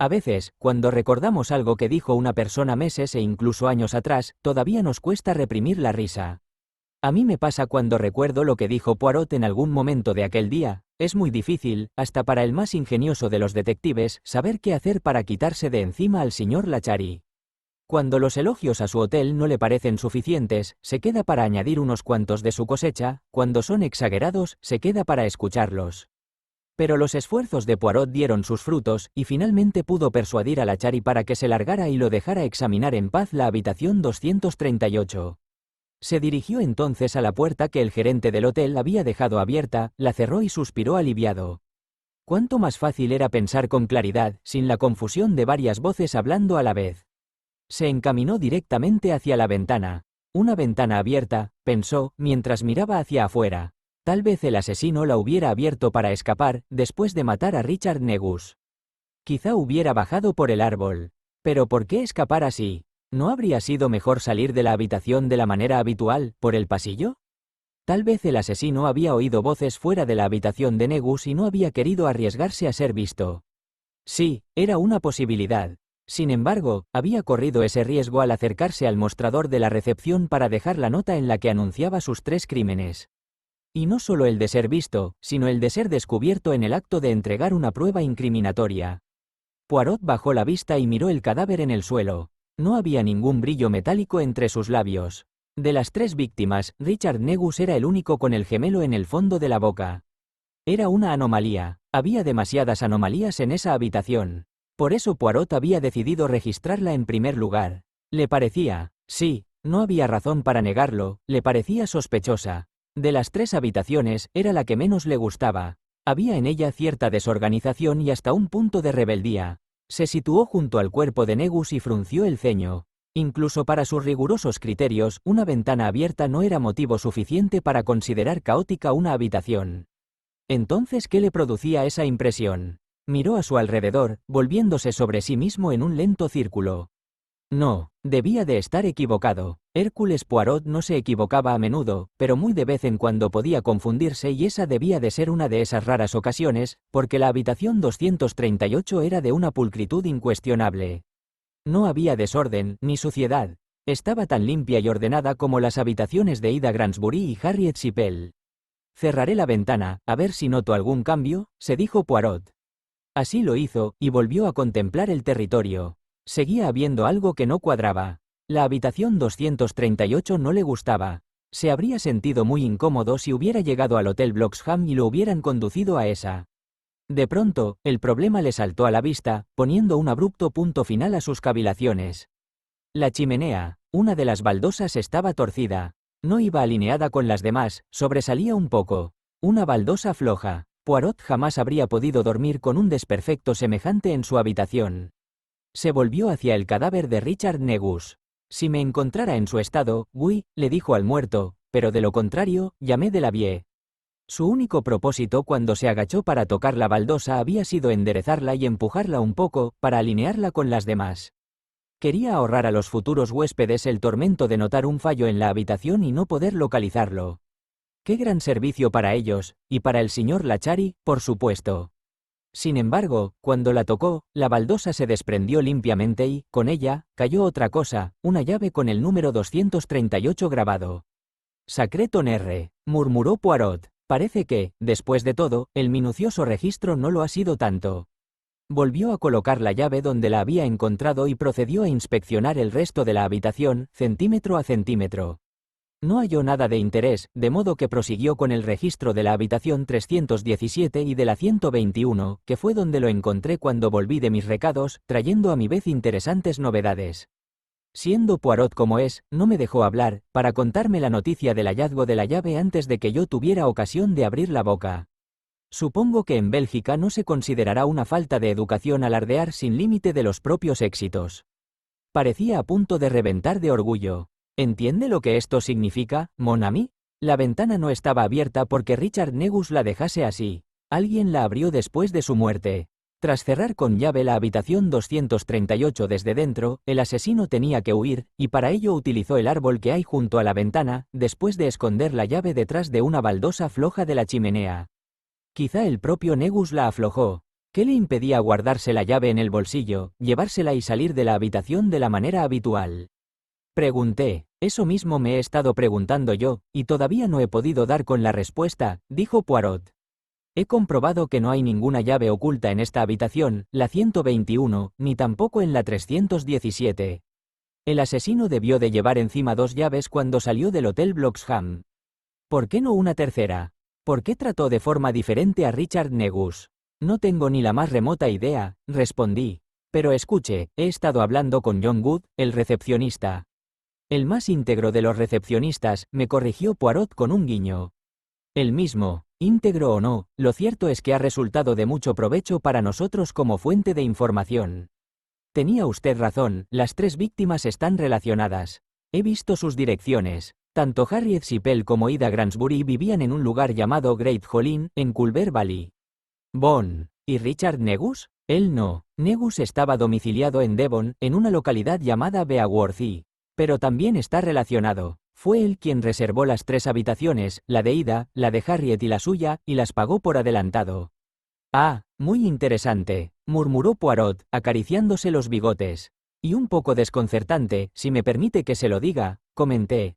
A veces, cuando recordamos algo que dijo una persona meses e incluso años atrás, todavía nos cuesta reprimir la risa. A mí me pasa cuando recuerdo lo que dijo Poirot en algún momento de aquel día. Es muy difícil, hasta para el más ingenioso de los detectives, saber qué hacer para quitarse de encima al señor Lachari. Cuando los elogios a su hotel no le parecen suficientes, se queda para añadir unos cuantos de su cosecha; cuando son exagerados, se queda para escucharlos. Pero los esfuerzos de Poirot dieron sus frutos, y finalmente pudo persuadir a Lachari para que se largara y lo dejara examinar en paz la habitación 238. Se dirigió entonces a la puerta que el gerente del hotel había dejado abierta, la cerró y suspiró aliviado. Cuánto más fácil era pensar con claridad, sin la confusión de varias voces hablando a la vez. Se encaminó directamente hacia la ventana. Una ventana abierta, pensó, mientras miraba hacia afuera. Tal vez el asesino la hubiera abierto para escapar, después de matar a Richard Negus. Quizá hubiera bajado por el árbol. Pero ¿por qué escapar así? ¿No habría sido mejor salir de la habitación de la manera habitual, por el pasillo? Tal vez el asesino había oído voces fuera de la habitación de Negus y no había querido arriesgarse a ser visto. Sí, era una posibilidad. Sin embargo, había corrido ese riesgo al acercarse al mostrador de la recepción para dejar la nota en la que anunciaba sus 3 crímenes. Y no solo el de ser visto, sino el de ser descubierto en el acto de entregar una prueba incriminatoria. Poirot bajó la vista y miró el cadáver en el suelo. No había ningún brillo metálico entre sus labios. De las 3 víctimas, Richard Negus era el único con el gemelo en el fondo de la boca. Era una anomalía. Había demasiadas anomalías en esa habitación. Por eso Poirot había decidido registrarla en primer lugar. Le parecía, sí, no había razón para negarlo, le parecía sospechosa. De las 3 habitaciones, era la que menos le gustaba. Había en ella cierta desorganización y hasta un punto de rebeldía. Se situó junto al cuerpo de Negus y frunció el ceño. Incluso para sus rigurosos criterios, una ventana abierta no era motivo suficiente para considerar caótica una habitación. Entonces, ¿qué le producía esa impresión? Miró a su alrededor, volviéndose sobre sí mismo en un lento círculo. No, debía de estar equivocado. Hércules Poirot no se equivocaba a menudo, pero muy de vez en cuando podía confundirse y esa debía de ser una de esas raras ocasiones, porque la habitación 238 era de una pulcritud incuestionable. No había desorden, ni suciedad. Estaba tan limpia y ordenada como las habitaciones de Ida Granbury y Harriet Sipel. Cerraré la ventana, a ver si noto algún cambio, se dijo Poirot. Así lo hizo, y volvió a contemplar el territorio. Seguía habiendo algo que no cuadraba. La habitación 238 no le gustaba. Se habría sentido muy incómodo si hubiera llegado al Hotel Bloxham y lo hubieran conducido a esa. De pronto, el problema le saltó a la vista, poniendo un abrupto punto final a sus cavilaciones. La chimenea, una de las baldosas estaba torcida. No iba alineada con las demás, sobresalía un poco. Una baldosa floja. Poirot jamás habría podido dormir con un desperfecto semejante en su habitación. Se volvió hacia el cadáver de Richard Negus. Si me encontrara en su estado, le dijo al muerto, pero de lo contrario, llamé de la vie. Su único propósito cuando se agachó para tocar la baldosa había sido enderezarla y empujarla un poco, para alinearla con las demás. Quería ahorrar a los futuros huéspedes el tormento de notar un fallo en la habitación y no poder localizarlo. Qué gran servicio para ellos, y para el señor Lachari, por supuesto. Sin embargo, cuando la tocó, la baldosa se desprendió limpiamente y, con ella, cayó otra cosa, una llave con el número 238 grabado. «Sacré tonnerre», murmuró Poirot. Parece que, después de todo, el minucioso registro no lo ha sido tanto. Volvió a colocar la llave donde la había encontrado y procedió a inspeccionar el resto de la habitación, centímetro a centímetro. No halló nada de interés, de modo que prosiguió con el registro de la habitación 317 y de la 121, que fue donde lo encontré cuando volví de mis recados, trayendo a mi vez interesantes novedades. Siendo Poirot como es, no me dejó hablar, para contarme la noticia del hallazgo de la llave antes de que yo tuviera ocasión de abrir la boca. Supongo que en Bélgica no se considerará una falta de educación alardear sin límite de los propios éxitos. Parecía a punto de reventar de orgullo. ¿Entiende lo que esto significa, mon ami? La ventana no estaba abierta porque Richard Negus la dejase así. Alguien la abrió después de su muerte. Tras cerrar con llave la habitación 238 desde dentro, el asesino tenía que huir, y para ello utilizó el árbol que hay junto a la ventana, después de esconder la llave detrás de una baldosa floja de la chimenea. Quizá el propio Negus la aflojó. ¿Qué le impedía guardarse la llave en el bolsillo, llevársela y salir de la habitación de la manera habitual? Pregunté. Eso mismo me he estado preguntando yo, y todavía no he podido dar con la respuesta, dijo Poirot. He comprobado que no hay ninguna llave oculta en esta habitación, la 121, ni tampoco en la 317. El asesino debió de llevar encima 2 llaves cuando salió del Hotel Bloxham. ¿Por qué no una tercera? ¿Por qué trató de forma diferente a Richard Negus? No tengo ni la más remota idea, respondí. Pero escuche, he estado hablando con John Wood, el recepcionista. El más íntegro de los recepcionistas, me corrigió Poirot con un guiño. El mismo, íntegro o no, lo cierto es que ha resultado de mucho provecho para nosotros como fuente de información. Tenía usted razón, las 3 víctimas están relacionadas. He visto sus direcciones. Tanto Harriet Sipel como Ida Granbury vivían en un lugar llamado Great Holin, en Culver Valley. Bon. ¿Y Richard Negus? Él no. Negus estaba domiciliado en Devon, en una localidad llamada Beaworthy. Pero también está relacionado. Fue él quien reservó las 3 habitaciones, la de Ida, la de Harriet y la suya, y las pagó por adelantado. Ah, muy interesante, murmuró Poirot, acariciándose los bigotes. Y un poco desconcertante, si me permite que se lo diga, comenté.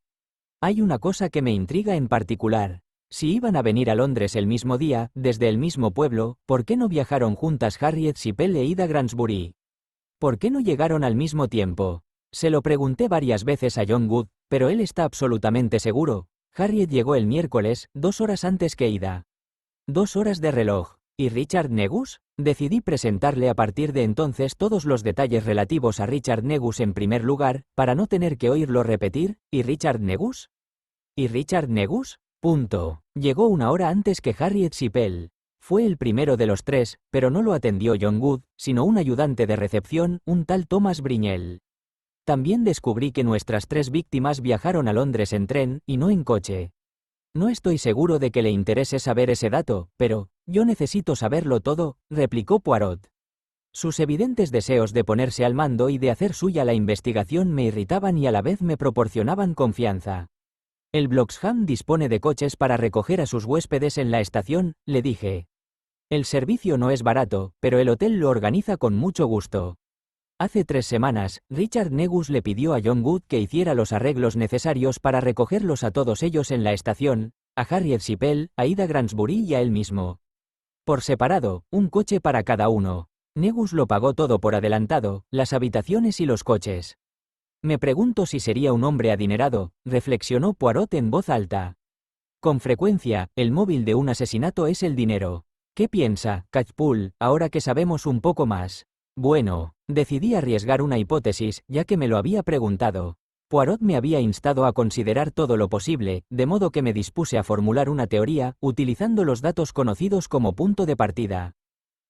Hay una cosa que me intriga en particular. Si iban a venir a Londres el mismo día, desde el mismo pueblo, ¿por qué no viajaron juntas Harriet Sipel e Ida Granbury? ¿Por qué no llegaron al mismo tiempo? Se lo pregunté varias veces a John Wood, pero él está absolutamente seguro. Harriet llegó el miércoles, 2 horas antes que Ida. 2 horas de reloj. ¿Y Richard Negus? Decidí presentarle a partir de entonces todos los detalles relativos a Richard Negus en primer lugar, para no tener que oírlo repetir. ¿Y Richard Negus? ¿Y Richard Negus? Punto. Llegó 1 hora antes que Harriet Sipel. Fue el primero de los 3, pero no lo atendió John Wood, sino un ayudante de recepción, un tal Thomas Brignell. También descubrí que nuestras 3 víctimas viajaron a Londres en tren, y no en coche. No estoy seguro de que le interese saber ese dato, pero, yo necesito saberlo todo, replicó Poirot. Sus evidentes deseos de ponerse al mando y de hacer suya la investigación me irritaban y a la vez me proporcionaban confianza. El Bloxham dispone de coches para recoger a sus huéspedes en la estación, le dije. El servicio no es barato, pero el hotel lo organiza con mucho gusto. Hace 3 semanas, Richard Negus le pidió a John Wood que hiciera los arreglos necesarios para recogerlos a todos ellos en la estación, a Harriet Sipel, a Ida Granbury y a él mismo. Por separado, un coche para cada uno. Negus lo pagó todo por adelantado, las habitaciones y los coches. Me pregunto si sería un hombre adinerado, reflexionó Poirot en voz alta. Con frecuencia, el móvil de un asesinato es el dinero. ¿Qué piensa, Catchpool, ahora que sabemos un poco más? Bueno, decidí arriesgar una hipótesis, ya que me lo había preguntado. Poirot me había instado a considerar todo lo posible, de modo que me dispuse a formular una teoría, utilizando los datos conocidos como punto de partida.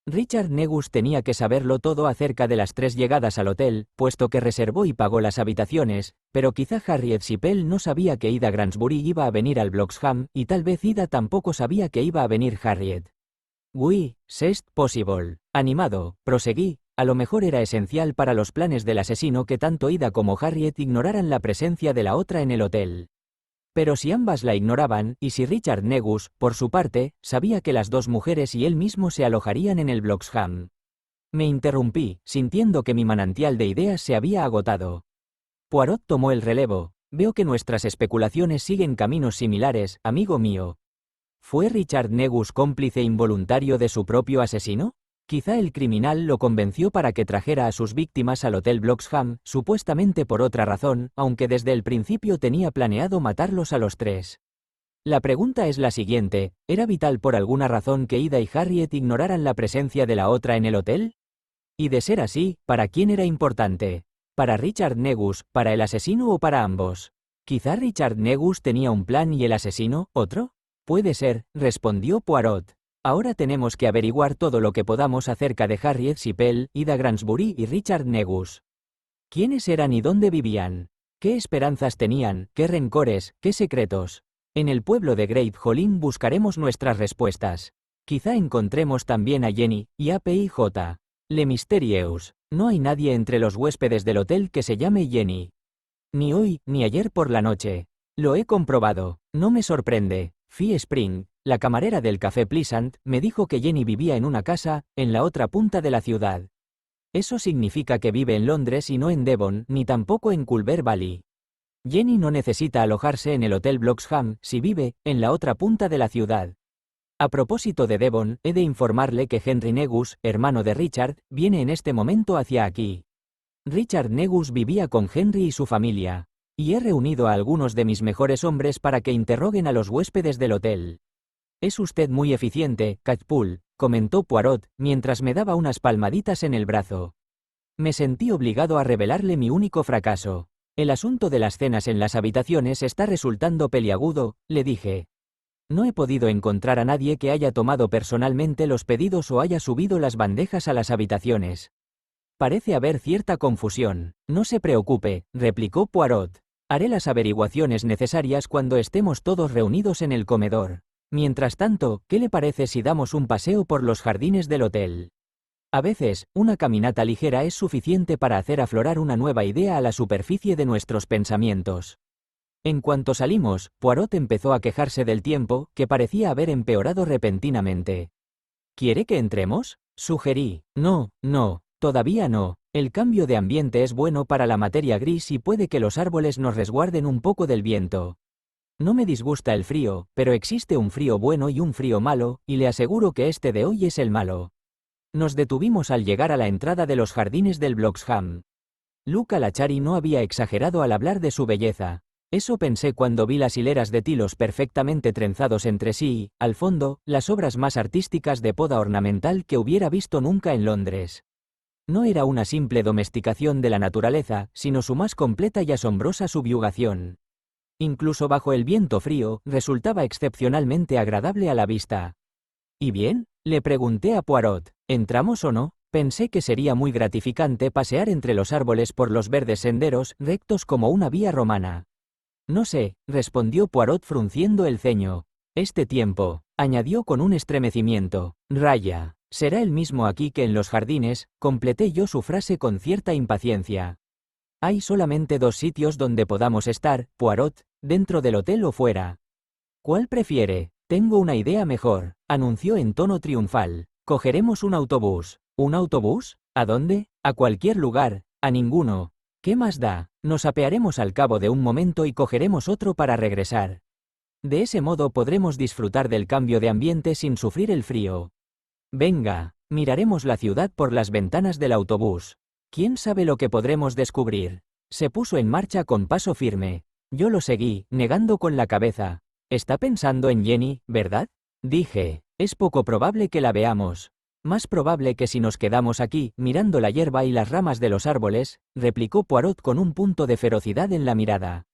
Richard Negus tenía que saberlo todo acerca de las 3 llegadas al hotel, puesto que reservó y pagó las habitaciones, pero quizá Harriet Sipel no sabía que Ida Granbury iba a venir al Bloxham, y tal vez Ida tampoco sabía que iba a venir Harriet. Oui, c'est possible. Animado, proseguí. A lo mejor era esencial para los planes del asesino que tanto Ida como Harriet ignoraran la presencia de la otra en el hotel. Pero si ambas la ignoraban, y si Richard Negus, por su parte, sabía que las 2 mujeres y él mismo se alojarían en el Bloxham. Me interrumpí, sintiendo que mi manantial de ideas se había agotado. Poirot tomó el relevo. Veo que nuestras especulaciones siguen caminos similares, amigo mío. ¿Fue Richard Negus cómplice involuntario de su propio asesino? Quizá el criminal lo convenció para que trajera a sus víctimas al Hotel Bloxham, supuestamente por otra razón, aunque desde el principio tenía planeado matarlos a los 3. La pregunta es la siguiente, ¿era vital por alguna razón que Ida y Harriet ignoraran la presencia de la otra en el hotel? Y de ser así, ¿para quién era importante? ¿Para Richard Negus, para el asesino o para ambos? ¿Quizá Richard Negus tenía un plan y el asesino, otro? Puede ser, respondió Poirot. Ahora tenemos que averiguar todo lo que podamos acerca de Harriet Sipel, Ida Granbury y Richard Negus. ¿Quiénes eran y dónde vivían? ¿Qué esperanzas tenían, qué rencores, qué secretos? En el pueblo de Great Holin buscaremos nuestras respuestas. Quizá encontremos también a Jenny, y a P.I.J. Le Mysterieux. No hay nadie entre los huéspedes del hotel que se llame Jenny. Ni hoy, ni ayer por la noche. Lo he comprobado. No me sorprende. Fee Spring, La camarera del Café Pleasant me dijo que Jenny vivía en una casa, en la otra punta de la ciudad. Eso significa que vive en Londres y no en Devon, ni tampoco en Culver Valley. Jenny no necesita alojarse en el Hotel Bloxham si vive en la otra punta de la ciudad. A propósito de Devon, he de informarle que Henry Negus, hermano de Richard, viene en este momento hacia aquí. Richard Negus vivía con Henry y su familia, y he reunido a algunos de mis mejores hombres para que interroguen a los huéspedes del hotel. Es usted muy eficiente, Catchpool, comentó Poirot, mientras me daba unas palmaditas en el brazo. Me sentí obligado a revelarle mi único fracaso. El asunto de las cenas en las habitaciones está resultando peliagudo, le dije. No he podido encontrar a nadie que haya tomado personalmente los pedidos o haya subido las bandejas a las habitaciones. Parece haber cierta confusión. No se preocupe, replicó Poirot. Haré las averiguaciones necesarias cuando estemos todos reunidos en el comedor. Mientras tanto, ¿qué le parece si damos un paseo por los jardines del hotel? A veces, una caminata ligera es suficiente para hacer aflorar una nueva idea a la superficie de nuestros pensamientos. En cuanto salimos, Poirot empezó a quejarse del tiempo, que parecía haber empeorado repentinamente. ¿Quiere que entremos?, sugerí. No, todavía no. El cambio de ambiente es bueno para la materia gris y puede que los árboles nos resguarden un poco del viento. No me disgusta el frío, pero existe un frío bueno y un frío malo, y le aseguro que este de hoy es el malo. Nos detuvimos al llegar a la entrada de los jardines del Bloxham. Luca Lachari no había exagerado al hablar de su belleza. Eso pensé cuando vi las hileras de tilos perfectamente trenzados entre sí y, al fondo, las obras más artísticas de poda ornamental que hubiera visto nunca en Londres. No era una simple domesticación de la naturaleza, sino su más completa y asombrosa subyugación. Incluso bajo el viento frío, resultaba excepcionalmente agradable a la vista. ¿Y bien?, le pregunté a Poirot, ¿entramos o no? Pensé que sería muy gratificante pasear entre los árboles por los verdes senderos, rectos como una vía romana. No sé, respondió Poirot frunciendo el ceño. Este tiempo, añadió con un estremecimiento, raya, será el mismo aquí que en los jardines, completé yo su frase con cierta impaciencia. Hay solamente dos sitios donde podamos estar, Poirot, dentro del hotel o fuera. ¿Cuál prefiere? Tengo una idea mejor, anunció en tono triunfal. Cogeremos un autobús. ¿Un autobús? ¿A dónde? A cualquier lugar, a ninguno. ¿Qué más da? Nos apearemos al cabo de un momento y cogeremos otro para regresar. De ese modo podremos disfrutar del cambio de ambiente sin sufrir el frío. Venga, miraremos la ciudad por las ventanas del autobús. ¿Quién sabe lo que podremos descubrir? Se puso en marcha con paso firme. Yo lo seguí, negando con la cabeza. ¿Está pensando en Jenny, verdad? Dije, es poco probable que la veamos. Más probable que si nos quedamos aquí, mirando la hierba y las ramas de los árboles, replicó Poirot con un punto de ferocidad en la mirada.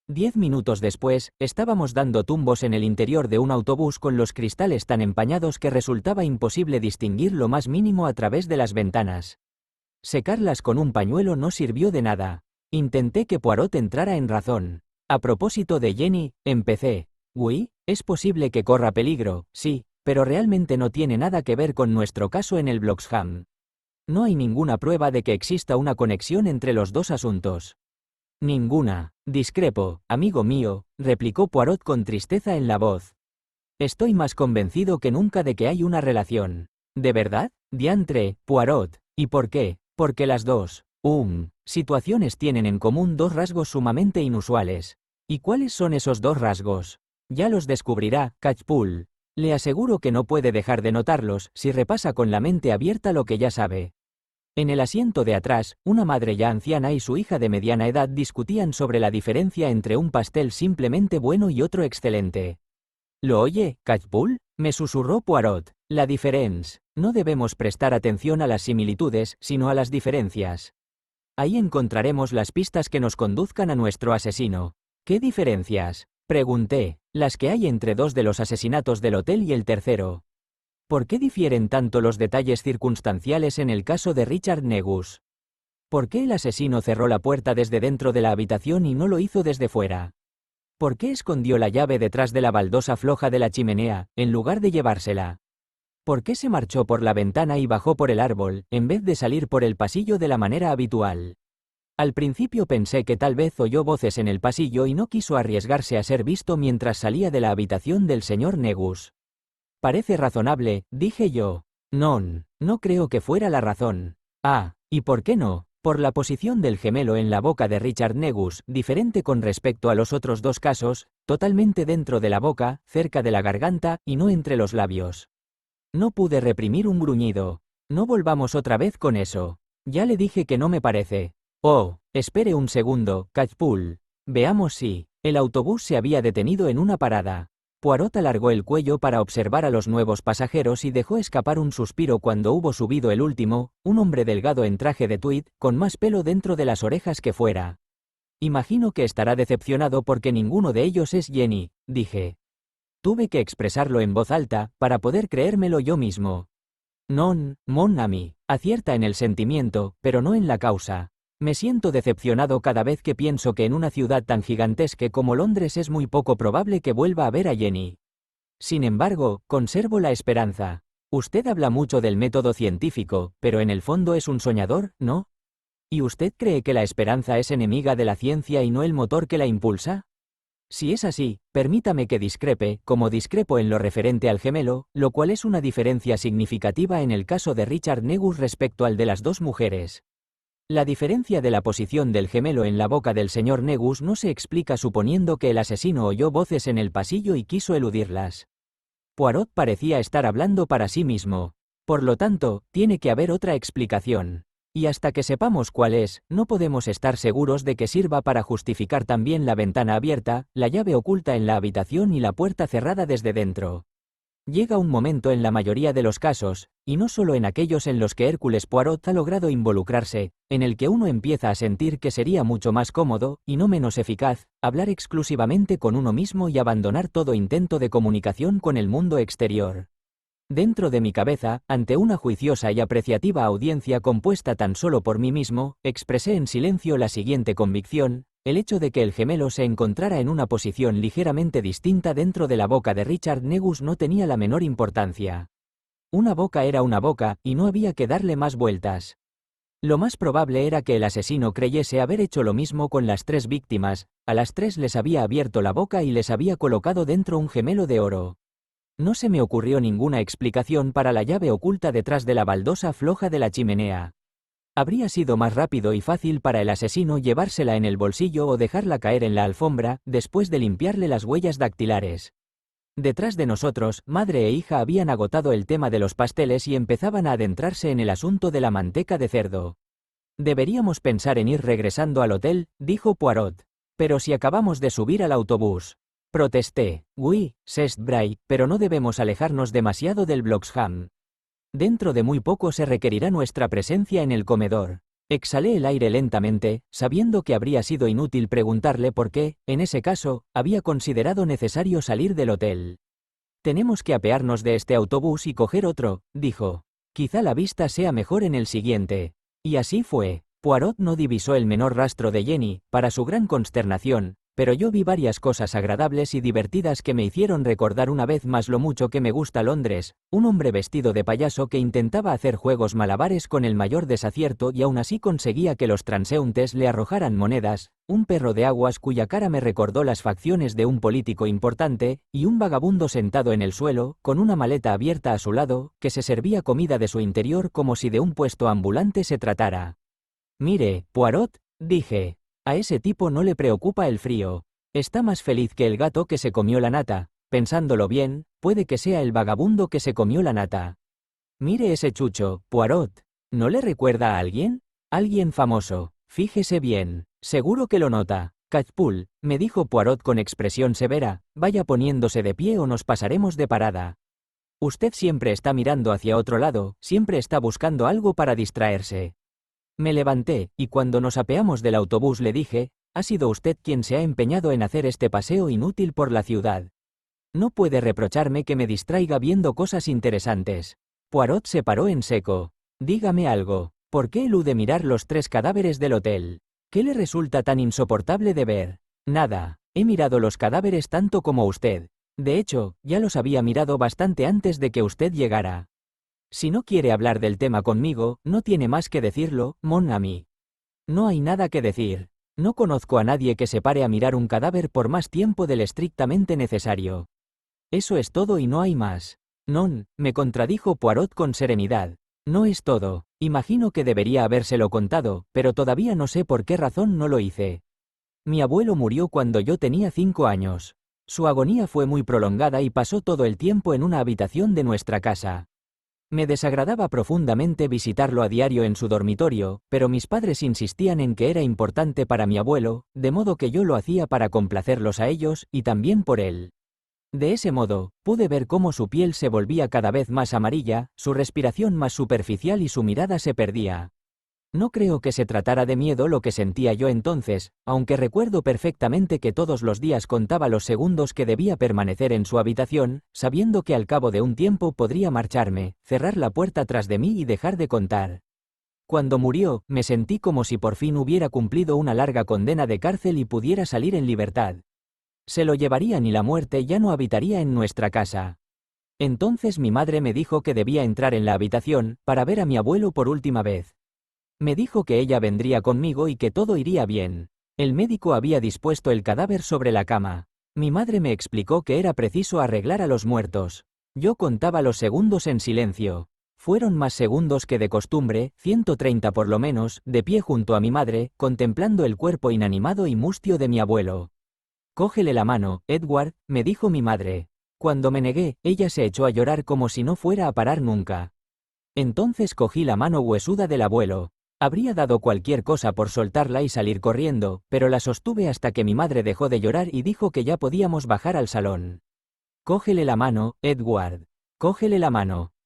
10 minutos después, estábamos dando tumbos en el interior de un autobús con los cristales tan empañados que resultaba imposible distinguir lo más mínimo a través de las ventanas. Secarlas con un pañuelo no sirvió de nada. Intenté que Poirot entrara en razón. A propósito de Jenny, empecé. «Oui, es posible que corra peligro, sí, pero realmente no tiene nada que ver con nuestro caso en el Bloxham. No hay ninguna prueba de que exista una conexión entre los dos asuntos». «Ninguna. Discrepo, amigo mío», replicó Poirot con tristeza en la voz. «Estoy más convencido que nunca de que hay una relación». «¿De verdad? Diantre, Poirot. ¿Y por qué?» «Porque las dos situaciones tienen en común dos rasgos sumamente inusuales». «¿Y cuáles son esos dos rasgos?» «Ya los descubrirá, Catchpool. Le aseguro que no puede dejar de notarlos si repasa con la mente abierta lo que ya sabe». En el asiento de atrás, una madre ya anciana y su hija de mediana edad discutían sobre la diferencia entre un pastel simplemente bueno y otro excelente. «¿Lo oye, Catchpool?», me susurró Poirot. «La diferencia. No debemos prestar atención a las similitudes, sino a las diferencias. Ahí encontraremos las pistas que nos conduzcan a nuestro asesino». «¿Qué diferencias?», pregunté. «Las que hay entre dos de los asesinatos del hotel y el tercero». «¿Por qué difieren tanto los detalles circunstanciales en el caso de Richard Negus? ¿Por qué el asesino cerró la puerta desde dentro de la habitación y no lo hizo desde fuera? ¿Por qué escondió la llave detrás de la baldosa floja de la chimenea, en lugar de llevársela? ¿Por qué se marchó por la ventana y bajó por el árbol, en vez de salir por el pasillo de la manera habitual? Al principio pensé que tal vez oyó voces en el pasillo y no quiso arriesgarse a ser visto mientras salía de la habitación del señor Negus. Parece razonable, dije yo. No creo que fuera la razón. Ah, ¿y por qué no? Por la posición del gemelo en la boca de Richard Negus, diferente con respecto a los otros dos casos, totalmente dentro de la boca, cerca de la garganta, y no entre los labios. No pude reprimir un gruñido. No volvamos otra vez con eso. Ya le dije que no me parece. Oh, espere un segundo, Catchpool. Veamos si. El autobús se había detenido en una parada. Poirot alargó el cuello para observar a los nuevos pasajeros y dejó escapar un suspiro cuando hubo subido el último, un hombre delgado en traje de tweed, con más pelo dentro de las orejas que fuera. Imagino que estará decepcionado porque ninguno de ellos es Jenny, dije. Tuve que expresarlo en voz alta, para poder creérmelo yo mismo. Non, mon ami, acierta en el sentimiento, pero no en la causa. Me siento decepcionado cada vez que pienso que en una ciudad tan gigantesca como Londres es muy poco probable que vuelva a ver a Jenny. Sin embargo, conservo la esperanza. Usted habla mucho del método científico, pero en el fondo es un soñador, ¿no? ¿Y usted cree que la esperanza es enemiga de la ciencia y no el motor que la impulsa? Si es así, permítame que discrepe, como discrepo en lo referente al gemelo, lo cual es una diferencia significativa en el caso de Richard Negus respecto al de las dos mujeres. La diferencia de la posición del gemelo en la boca del señor Negus no se explica suponiendo que el asesino oyó voces en el pasillo y quiso eludirlas. Poirot parecía estar hablando para sí mismo. Por lo tanto, tiene que haber otra explicación. Y hasta que sepamos cuál es, no podemos estar seguros de que sirva para justificar también la ventana abierta, la llave oculta en la habitación y la puerta cerrada desde dentro. Llega un momento en la mayoría de los casos, y no solo en aquellos en los que Hércules Poirot ha logrado involucrarse, en el que uno empieza a sentir que sería mucho más cómodo, y no menos eficaz, hablar exclusivamente con uno mismo y abandonar todo intento de comunicación con el mundo exterior. Dentro de mi cabeza, ante una juiciosa y apreciativa audiencia compuesta tan solo por mí mismo, expresé en silencio la siguiente convicción: el hecho de que el gemelo se encontrara en una posición ligeramente distinta dentro de la boca de Richard Negus no tenía la menor importancia. Una boca era una boca, y no había que darle más vueltas. Lo más probable era que el asesino creyese haber hecho lo mismo con las tres víctimas, a las tres les había abierto la boca y les había colocado dentro un gemelo de oro. No se me ocurrió ninguna explicación para la llave oculta detrás de la baldosa floja de la chimenea. Habría sido más rápido y fácil para el asesino llevársela en el bolsillo o dejarla caer en la alfombra, después de limpiarle las huellas dactilares. Detrás de nosotros, madre e hija habían agotado el tema de los pasteles y empezaban a adentrarse en el asunto de la manteca de cerdo. Deberíamos pensar en ir regresando al hotel, dijo Poirot. Pero si acabamos de subir al autobús. Protesté. Oui, c'est vrai, pero no debemos alejarnos demasiado del Bloxham. Dentro de muy poco se requerirá nuestra presencia en el comedor. Exhalé el aire lentamente, sabiendo que habría sido inútil preguntarle por qué, en ese caso, había considerado necesario salir del hotel. Tenemos que apearnos de este autobús y coger otro, dijo. Quizá la vista sea mejor en el siguiente. Y así fue. Poirot no divisó el menor rastro de Jenny, para su gran consternación, pero yo vi varias cosas agradables y divertidas que me hicieron recordar una vez más lo mucho que me gusta Londres: un hombre vestido de payaso que intentaba hacer juegos malabares con el mayor desacierto y aún así conseguía que los transeúntes le arrojaran monedas, un perro de aguas cuya cara me recordó las facciones de un político importante, y un vagabundo sentado en el suelo, con una maleta abierta a su lado, que se servía comida de su interior como si de un puesto ambulante se tratara. Mire, Poirot, dije. A ese tipo no le preocupa el frío. Está más feliz que el gato que se comió la nata. Pensándolo bien, puede que sea el vagabundo que se comió la nata. Mire ese chucho, Poirot. ¿No le recuerda a alguien? Alguien famoso. Fíjese bien. Seguro que lo nota. Catchpool, me dijo Poirot con expresión severa, vaya poniéndose de pie o nos pasaremos de parada. Usted siempre está mirando hacia otro lado, siempre está buscando algo para distraerse. Me levanté, y cuando nos apeamos del autobús le dije: ha sido usted quien se ha empeñado en hacer este paseo inútil por la ciudad. No puede reprocharme que me distraiga viendo cosas interesantes. Poirot se paró en seco. Dígame algo. ¿Por qué elude mirar los tres cadáveres del hotel? ¿Qué le resulta tan insoportable de ver? Nada. He mirado los cadáveres tanto como usted. De hecho, ya los había mirado bastante antes de que usted llegara. Si no quiere hablar del tema conmigo, no tiene más que decirlo, mon ami. No hay nada que decir. No conozco a nadie que se pare a mirar un cadáver por más tiempo del estrictamente necesario. Eso es todo y no hay más. Non, me contradijo Poirot con serenidad. No es todo. Imagino que debería habérselo contado, pero todavía no sé por qué razón no lo hice. Mi abuelo murió cuando yo tenía 5 años. Su agonía fue muy prolongada y pasó todo el tiempo en una habitación de nuestra casa. Me desagradaba profundamente visitarlo a diario en su dormitorio, pero mis padres insistían en que era importante para mi abuelo, de modo que yo lo hacía para complacerlos a ellos, y también por él. De ese modo, pude ver cómo su piel se volvía cada vez más amarilla, su respiración más superficial y su mirada se perdía. No creo que se tratara de miedo lo que sentía yo entonces, aunque recuerdo perfectamente que todos los días contaba los segundos que debía permanecer en su habitación, sabiendo que al cabo de un tiempo podría marcharme, cerrar la puerta tras de mí y dejar de contar. Cuando murió, me sentí como si por fin hubiera cumplido una larga condena de cárcel y pudiera salir en libertad. Se lo llevarían y la muerte ya no habitaría en nuestra casa. Entonces mi madre me dijo que debía entrar en la habitación, para ver a mi abuelo por última vez. Me dijo que ella vendría conmigo y que todo iría bien. El médico había dispuesto el cadáver sobre la cama. Mi madre me explicó que era preciso arreglar a los muertos. Yo contaba los segundos en silencio. Fueron más segundos que de costumbre, 130 por lo menos, de pie junto a mi madre, contemplando el cuerpo inanimado y mustio de mi abuelo. «Cógele la mano, Edward», me dijo mi madre. Cuando me negué, ella se echó a llorar como si no fuera a parar nunca. Entonces cogí la mano huesuda del abuelo. Habría dado cualquier cosa por soltarla y salir corriendo, pero la sostuve hasta que mi madre dejó de llorar y dijo que ya podíamos bajar al salón. «Cógele la mano, Edward. Cógele la mano».